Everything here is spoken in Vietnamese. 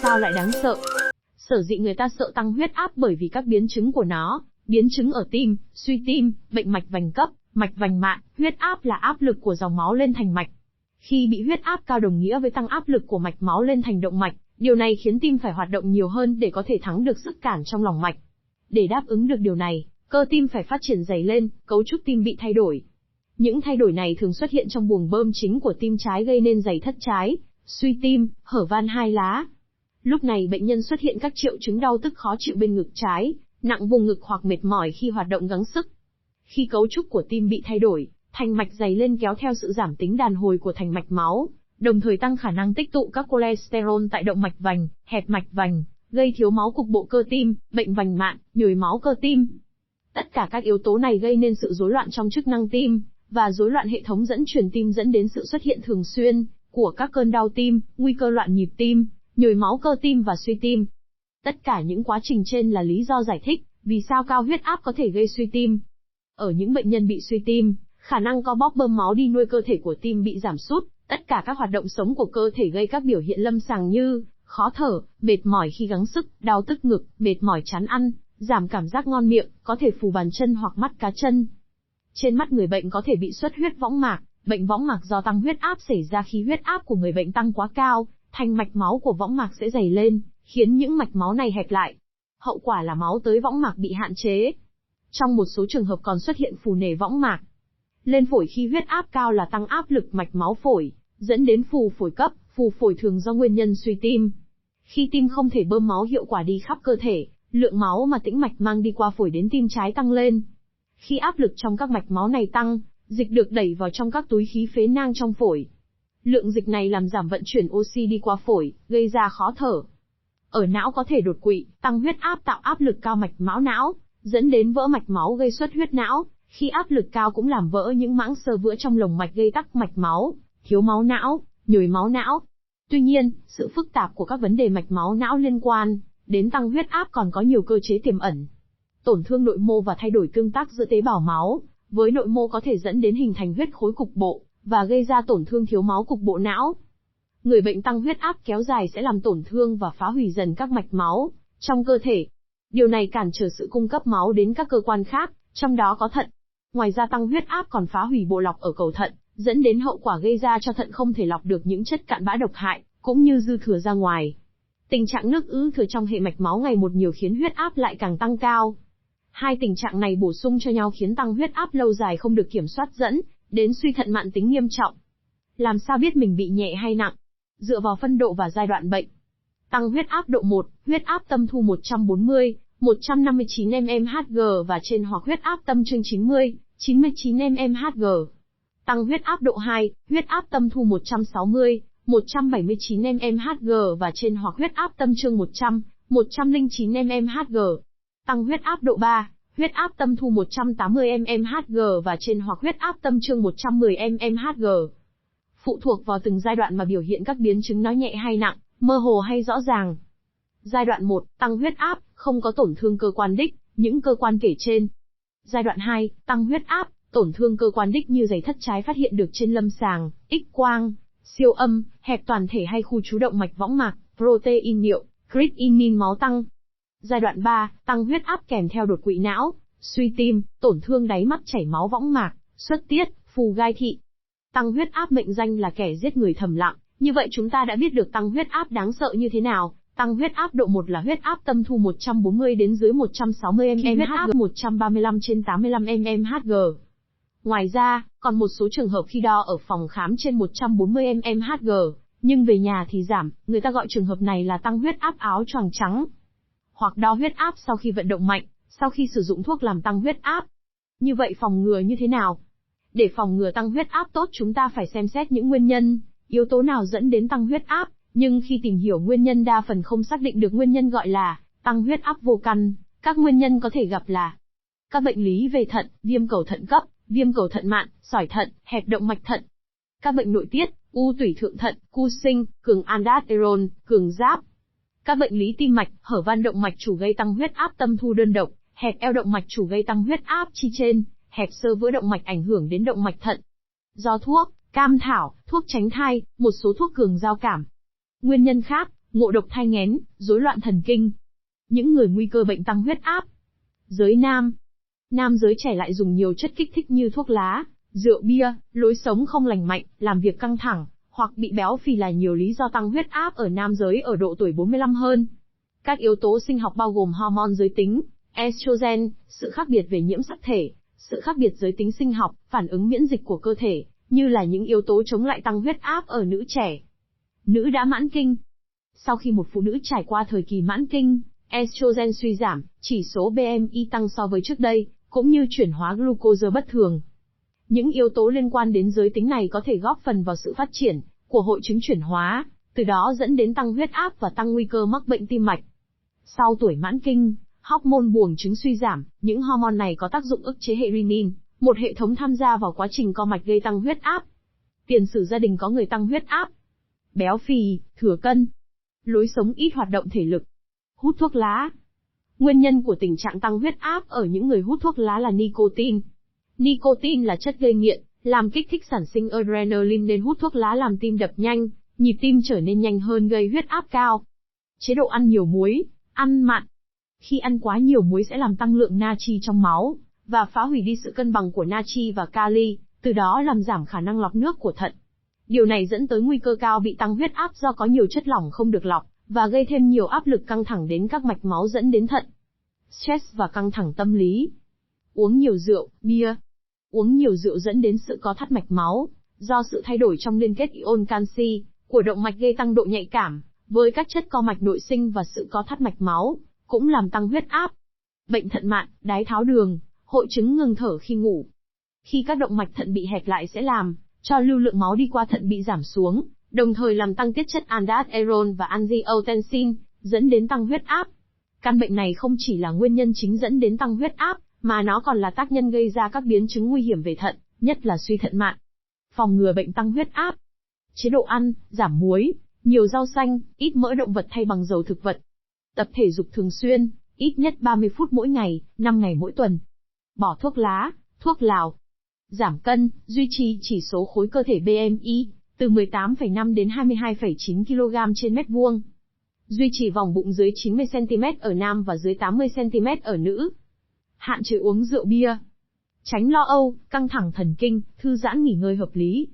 sao lại đáng sợ? Sở dĩ người ta sợ tăng huyết áp bởi vì các biến chứng của nó. Biến chứng ở tim, suy tim, bệnh mạch vành cấp, mạch vành mạng. Huyết áp là áp lực của dòng máu lên thành mạch. Khi bị huyết áp cao đồng nghĩa với tăng áp lực của mạch máu lên thành động mạch, điều này khiến tim phải hoạt động nhiều hơn để có thể thắng được sức cản trong lòng mạch. Để đáp ứng được điều này, cơ tim phải phát triển dày lên, cấu trúc tim bị thay đổi. Những thay đổi này thường xuất hiện trong buồng bơm chính của tim trái gây nên dày thất trái, suy tim, hở van hai lá. Lúc này bệnh nhân xuất hiện các triệu chứng đau tức khó chịu bên ngực trái, nặng vùng ngực hoặc mệt mỏi khi hoạt động gắng sức. Khi cấu trúc của tim bị thay đổi, thành mạch dày lên kéo theo sự giảm tính đàn hồi của thành mạch máu, đồng thời tăng khả năng tích tụ các cholesterol tại động mạch vành, hẹp mạch vành, gây thiếu máu cục bộ cơ tim, bệnh vành mạn, nhồi máu cơ tim. Tất cả các yếu tố này gây nên sự rối loạn trong chức năng tim, và rối loạn hệ thống dẫn truyền tim dẫn đến sự xuất hiện thường xuyên của các cơn đau tim, nguy cơ loạn nhịp tim, nhồi máu cơ tim và suy tim. Tất cả những quá trình trên là lý do giải thích vì sao cao huyết áp có thể gây suy tim. Ở những bệnh nhân bị suy tim, khả năng co bóp bơm máu đi nuôi cơ thể của tim bị giảm sút, tất cả các hoạt động sống của cơ thể gây các biểu hiện lâm sàng như khó thở, mệt mỏi khi gắng sức, đau tức ngực, mệt mỏi chán ăn, giảm cảm giác ngon miệng, có thể phù bàn chân hoặc mắt cá chân. Trên mắt người bệnh có thể bị xuất huyết võng mạc, bệnh võng mạc do tăng huyết áp xảy ra khi huyết áp của người bệnh tăng quá cao, thành mạch máu của võng mạc sẽ dày lên, khiến những mạch máu này hẹp lại. Hậu quả là máu tới võng mạc bị hạn chế. Trong một số trường hợp còn xuất hiện phù nề võng mạc. Lên phổi khi huyết áp cao là tăng áp lực mạch máu phổi, dẫn đến phù phổi cấp, phù phổi thường do nguyên nhân suy tim. Khi tim không thể bơm máu hiệu quả đi khắp cơ thể, lượng máu mà tĩnh mạch mang đi qua phổi đến tim trái tăng lên. Khi áp lực trong các mạch máu này tăng, dịch được đẩy vào trong các túi khí phế nang trong phổi. Lượng dịch này làm giảm vận chuyển oxy đi qua phổi, gây ra khó thở. Ở não có thể đột quỵ, tăng huyết áp tạo áp lực cao mạch máu não, dẫn đến vỡ mạch máu gây xuất huyết não. Khi áp lực cao cũng làm vỡ những mãng xơ vữa trong lồng mạch gây tắc mạch máu, thiếu máu não, nhồi máu não. Tuy nhiên, sự phức tạp của các vấn đề mạch máu não liên quan đến tăng huyết áp còn có nhiều cơ chế tiềm ẩn. Tổn thương nội mô và thay đổi tương tác giữa tế bào máu với nội mô có thể dẫn đến hình thành huyết khối cục bộ và gây ra tổn thương thiếu máu cục bộ não. Người bệnh tăng huyết áp kéo dài sẽ làm tổn thương và phá hủy dần các mạch máu trong cơ thể. Điều này cản trở sự cung cấp máu đến các cơ quan khác, trong đó có thận. Ngoài ra tăng huyết áp còn phá hủy bộ lọc ở cầu thận, dẫn đến hậu quả gây ra cho thận không thể lọc được những chất cặn bã độc hại, cũng như dư thừa ra ngoài. Tình trạng nước ứ thừa trong hệ mạch máu ngày một nhiều khiến huyết áp lại càng tăng cao. Hai tình trạng này bổ sung cho nhau khiến tăng huyết áp lâu dài không được kiểm soát dẫn đến suy thận mạn tính nghiêm trọng. Làm sao biết mình bị nhẹ hay nặng? Dựa vào phân độ và giai đoạn bệnh. Tăng huyết áp độ 1, huyết áp tâm thu 140, 159 mmHg và trên hoặc huyết áp tâm trương 90, 99 mmHg. Tăng huyết áp độ 2, huyết áp tâm thu 160, 179 mmHg và trên hoặc huyết áp tâm trương 100, 109 mmHg. Tăng huyết áp độ 3, huyết áp tâm thu 180 mmHg và trên hoặc huyết áp tâm trương 110 mmHg. Phụ thuộc vào từng giai đoạn mà biểu hiện các biến chứng nó nhẹ hay nặng, mơ hồ hay rõ ràng. Giai đoạn 1, tăng huyết áp, không có tổn thương cơ quan đích, những cơ quan kể trên. Giai đoạn 2, tăng huyết áp, tổn thương cơ quan đích như dày thất trái phát hiện được trên lâm sàng, X-quang, siêu âm, hẹp toàn thể hay khu trú động mạch võng mạc, protein niệu, creatinine máu tăng. Giai đoạn 3, tăng huyết áp kèm theo đột quỵ não, suy tim, tổn thương đáy mắt chảy máu võng mạc, xuất tiết, phù gai thị. Tăng huyết áp mệnh danh là kẻ giết người thầm lặng, như vậy chúng ta đã biết được tăng huyết áp đáng sợ như thế nào. Tăng huyết áp độ 1 là huyết áp tâm thu 140 đến dưới 160 mmHg, huyết áp 135 trên 85 mmHg. Ngoài ra, còn một số trường hợp khi đo ở phòng khám trên 140 mmHg, nhưng về nhà thì giảm, người ta gọi trường hợp này là tăng huyết áp áo choàng trắng. Hoặc đo huyết áp sau khi vận động mạnh, sau khi sử dụng thuốc làm tăng huyết áp. Như vậy phòng ngừa như thế nào? Để phòng ngừa tăng huyết áp tốt chúng ta phải xem xét những nguyên nhân, yếu tố nào dẫn đến tăng huyết áp, nhưng khi tìm hiểu nguyên nhân đa phần không xác định được nguyên nhân gọi là tăng huyết áp vô căn. Các nguyên nhân có thể gặp là các bệnh lý về thận, viêm cầu thận cấp, viêm cầu thận mạn, sỏi thận, hẹp động mạch thận. Các bệnh nội tiết, u tủy thượng thận, Cushing, cường aldosterone, cường giáp. Các bệnh lý tim mạch, hở van động mạch chủ gây tăng huyết áp tâm thu đơn độc, hẹp eo động mạch chủ gây tăng huyết áp chi trên, hẹp xơ vữa động mạch ảnh hưởng đến động mạch thận. Do thuốc, cam thảo, thuốc tránh thai, một số thuốc cường giao cảm. Nguyên nhân khác, ngộ độc thai nghén, rối loạn thần kinh. Những người nguy cơ bệnh tăng huyết áp. Giới nam. Nam giới trẻ lại dùng nhiều chất kích thích như thuốc lá, rượu bia, lối sống không lành mạnh, làm việc căng thẳng, hoặc bị béo phì là nhiều lý do tăng huyết áp ở nam giới ở độ tuổi 45 hơn. Các yếu tố sinh học bao gồm hormone giới tính, estrogen, sự khác biệt về nhiễm sắc thể, sự khác biệt giới tính sinh học, phản ứng miễn dịch của cơ thể, như là những yếu tố chống lại tăng huyết áp ở nữ trẻ. Nữ đã mãn kinh. Sau khi một phụ nữ trải qua thời kỳ mãn kinh, estrogen suy giảm, chỉ số BMI tăng so với trước đây, cũng như chuyển hóa glucose bất thường. Những yếu tố liên quan đến giới tính này có thể góp phần vào sự phát triển của hội chứng chuyển hóa, từ đó dẫn đến tăng huyết áp và tăng nguy cơ mắc bệnh tim mạch. Sau tuổi mãn kinh, hormone buồng trứng suy giảm, những hormone này có tác dụng ức chế hệ renin, một hệ thống tham gia vào quá trình co mạch gây tăng huyết áp. Tiền sử gia đình có người tăng huyết áp. Béo phì, thừa cân. Lối sống ít hoạt động thể lực. Hút thuốc lá. Nguyên nhân của tình trạng tăng huyết áp ở những người hút thuốc lá là nicotine. Nicotine là chất gây nghiện, làm kích thích sản sinh adrenaline nên hút thuốc lá làm tim đập nhanh, nhịp tim trở nên nhanh hơn gây huyết áp cao. Chế độ ăn nhiều muối, ăn mặn. Khi ăn quá nhiều muối sẽ làm tăng lượng natri trong máu, và phá hủy đi sự cân bằng của natri và kali, từ đó làm giảm khả năng lọc nước của thận. Điều này dẫn tới nguy cơ cao bị tăng huyết áp do có nhiều chất lỏng không được lọc, và gây thêm nhiều áp lực căng thẳng đến các mạch máu dẫn đến thận. Stress và căng thẳng tâm lý. Uống nhiều rượu, bia. Uống nhiều rượu dẫn đến sự co thắt mạch máu, do sự thay đổi trong liên kết ion canxi của động mạch gây tăng độ nhạy cảm với các chất co mạch nội sinh, và sự co thắt mạch máu cũng làm tăng huyết áp. Bệnh thận mạn, đái tháo đường, hội chứng ngừng thở khi ngủ. Khi các động mạch thận bị hẹp lại sẽ làm cho lưu lượng máu đi qua thận bị giảm xuống, đồng thời làm tăng tiết chất aldosterone và angiotensin, dẫn đến tăng huyết áp. Căn bệnh này không chỉ là nguyên nhân chính dẫn đến tăng huyết áp, mà nó còn là tác nhân gây ra các biến chứng nguy hiểm về thận, nhất là suy thận mạn. Phòng ngừa bệnh tăng huyết áp. Chế độ ăn, giảm muối, nhiều rau xanh, ít mỡ động vật thay bằng dầu thực vật. Tập thể dục thường xuyên, ít nhất 30 phút mỗi ngày, 5 ngày mỗi tuần. Bỏ thuốc lá, thuốc lào. Giảm cân, duy trì chỉ số khối cơ thể BMI, từ 18,5 đến 22,9 kg trên mét vuông. Duy trì vòng bụng dưới 90 cm ở nam và dưới 80 cm ở nữ. Hạn chế uống rượu bia. Tránh lo âu, căng thẳng thần kinh, thư giãn nghỉ ngơi hợp lý.